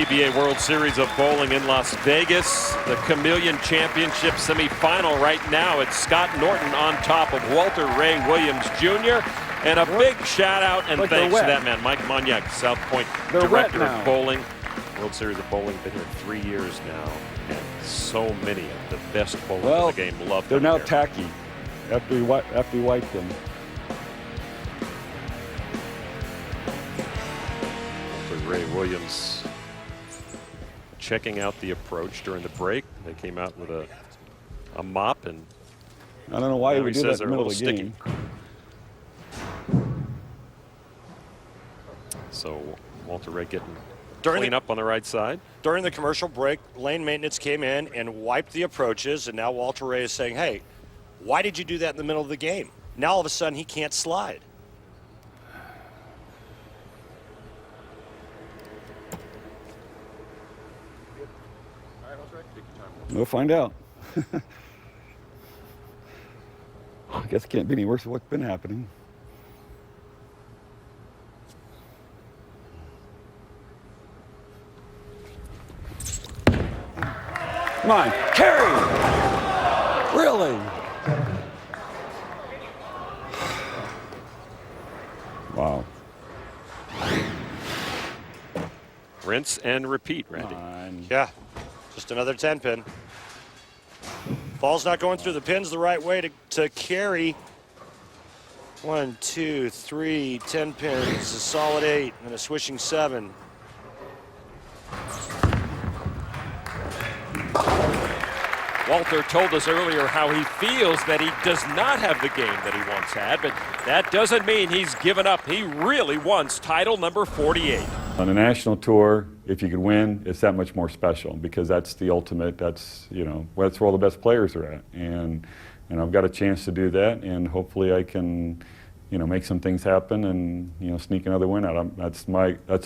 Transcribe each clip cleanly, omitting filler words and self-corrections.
PBA World Series of Bowling in Las Vegas. The Chameleon Championship semifinal right now. It's Scott Norton on top of Walter Ray Williams Jr. And a big shout out and thanks to that man, Mike Monyak, South Point Director of Bowling. World Series of Bowling, been here 3 years now. And so many of the best bowlers in the game love them. They're now here. tacky after we wipe them. Ray Williams checking out the approach during the break. They came out with a mop, and I don't know why he would do that in the middle of the game. So Walter Ray getting clean up on the right side. During the commercial break, lane maintenance came in and wiped the approaches, and now Walter Ray is saying, hey, why did you do that in the middle of the game? Now all of a sudden he can't slide. We'll find out. I guess it can't be any worse than what's been happening. Come on, carry! Really? Wow. Rinse and repeat, Randy. Yeah, just another 10-pin. Ball's not going through the pins the right way to carry. 1, 2, 3, 10 pins, a solid 8, and a swishing 7. Walter told us earlier how he feels that he does not have the game that he once had, but that doesn't mean he's given up. He really wants title number 48. On a national tour, if you could win, it's that much more special because that's the ultimate. That's, you know, that's where all the best players are at, and I've got a chance to do that, and hopefully I can, you know, make some things happen and, you know, sneak another win out. That's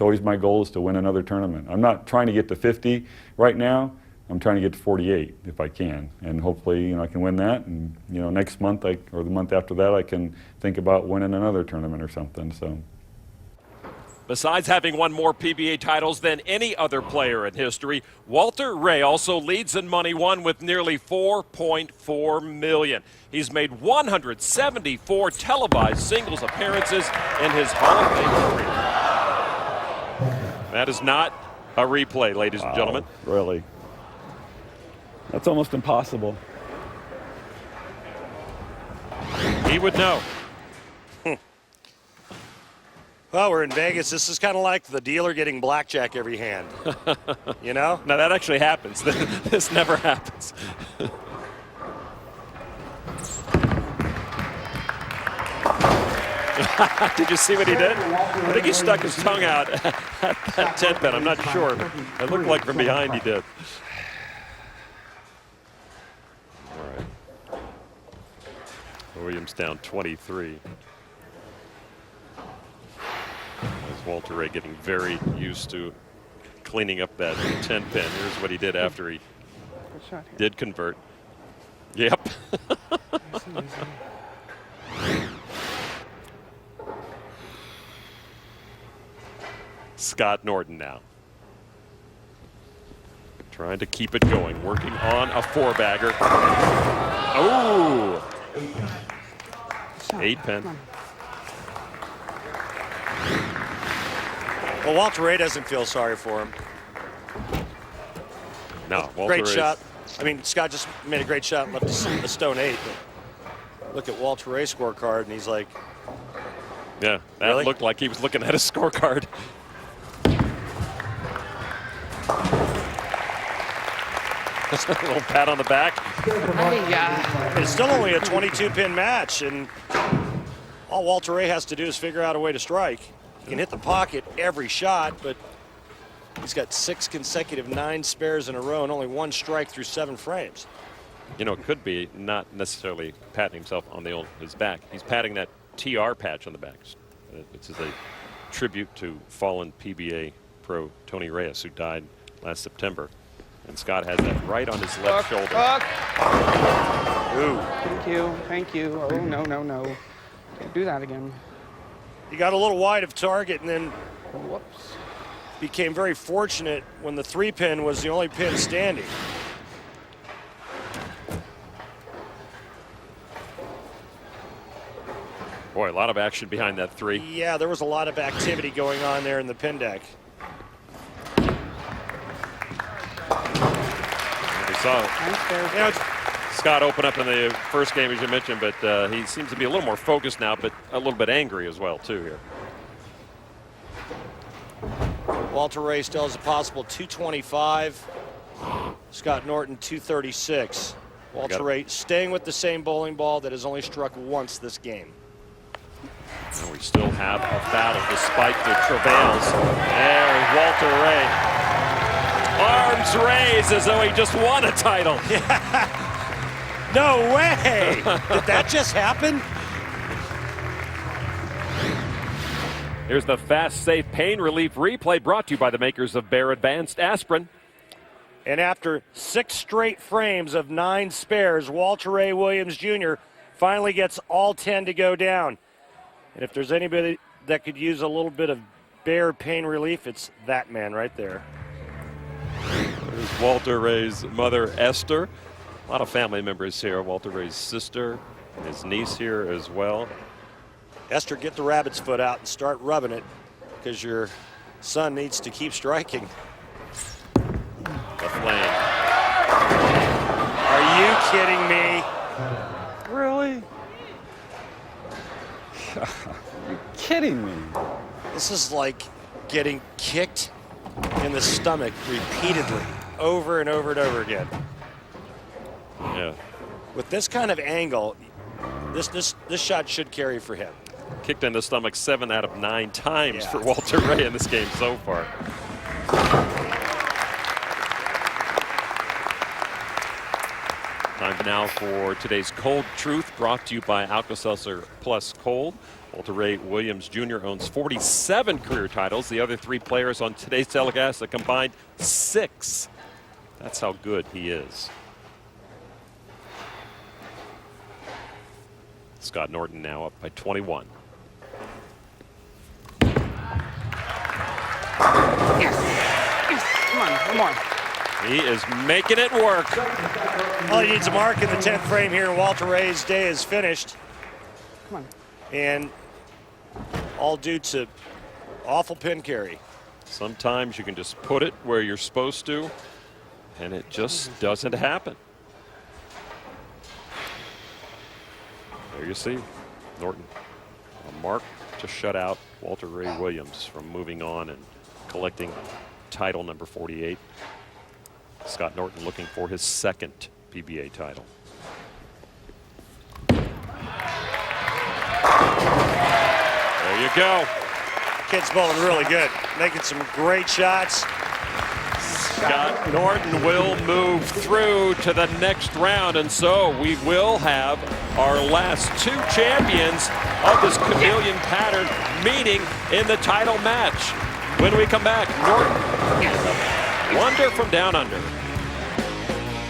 always my goal, is to win another tournament. I'm not trying to get to 50 right now. I'm trying to get to 48 if I can, and hopefully, you know, I can win that. And, you know, next month or the month after that, I can think about winning another tournament or something. So. Besides having won more PBA titles than any other player in history, Walter Ray also leads in money won with nearly $4.4 million. He's made 174 televised singles appearances in his Hall of Fame career. That is not a replay, ladies and gentlemen. Really? That's almost impossible. He would know. Well, we're in Vegas. This is kind of like the dealer getting blackjack every hand. You know? No, that actually happens. This never happens. Did you see what he did? I think he stuck his tongue out at that 10-pin. I'm not sure. It looked like from behind he did. All right. Williams down 23. As Walter Ray getting very used to cleaning up that 10-pin. Here's what he did after he did convert. Yep. Scott Norton now. Trying to keep it going, working on a 4-bagger. Oh! 8-pin. Well, Walter Ray doesn't feel sorry for him. No, Walter great Ray's shot. I mean, Scott just made a great shot and left a stone 8. But look at Walter Ray's scorecard, and he's like, yeah, that really? Looked like he was looking at his scorecard. A little pat on the back. It's still only a 22-pin match, and all Walter Ray has to do is figure out a way to strike. He can hit the pocket every shot, but he's got 6 consecutive 9 spares in a row and only 1 strike through 7 frames. You know, it could be not necessarily patting himself on his back. He's patting that TR patch on the back. This is a tribute to fallen PBA pro Tony Reyes, who died last September. And Scott has that right on his left shoulder. Ooh. Thank you. Oh, no. Can't do that again. He got a little wide of target and then Whoops. became very fortunate when the 3-pin was the only pin standing. Boy, a lot of action behind that 3. Yeah, there was a lot of activity going on there in the pin deck. We saw You know, Scott open up in the first game, as you mentioned, but he seems to be a little more focused now, but a little bit angry as well, too, here. Walter Ray still has a possible 225. Scott Norton 236. Walter Ray staying with the same bowling ball that has only struck once this game. And we still have a battle despite the travails. There's Walter Ray. Arms raised as though he just won a title. No way! Did that just happen? Here's the Fast Safe Pain Relief replay brought to you by the makers of Bear Advanced Aspirin. And after 6 straight frames of 9 spares, Walter Ray Williams Jr. finally gets all 10 to go down. And if there's anybody that could use a little bit of Bear pain relief, it's that man right there. There's Walter Ray's mother, Esther. A lot of family members here. Walter Ray's sister and his niece here as well. Esther, get the rabbit's foot out and start rubbing it, because your son needs to keep striking. The flame. Are you kidding me? Really? You're kidding me. This is like getting kicked in the stomach repeatedly, over and over and over again. Yeah. With this kind of angle, this shot should carry for him. Kicked in the stomach 7 out of 9 times Yeah. for Walter Ray in this game so far. Time now for today's Cold Truth, brought to you by Alka-Seltzer Plus Cold. Walter Ray Williams Jr. owns 47 career titles. The other 3 players on today's telecast, a combined 6. That's how good he is. Scott Norton now up by 21. Come on, come on. He is making it work. All he needs a mark in the 10th frame here, and Walter Ray's day is finished. Come on. And all due to awful pin carry. Sometimes you can just put it where you're supposed to, and it just doesn't happen. There you see Norton, a mark to shut out Walter Ray Williams from moving on and collecting title number 48. Scott Norton looking for his 2nd PBA title. There you go. Kid's bowling really good, making some great shots. Scott Norton will move through to the next round, and so we will have our last 2 champions of this Chameleon pattern meeting in the title match. When we come back, Norton, Wonder from Down Under.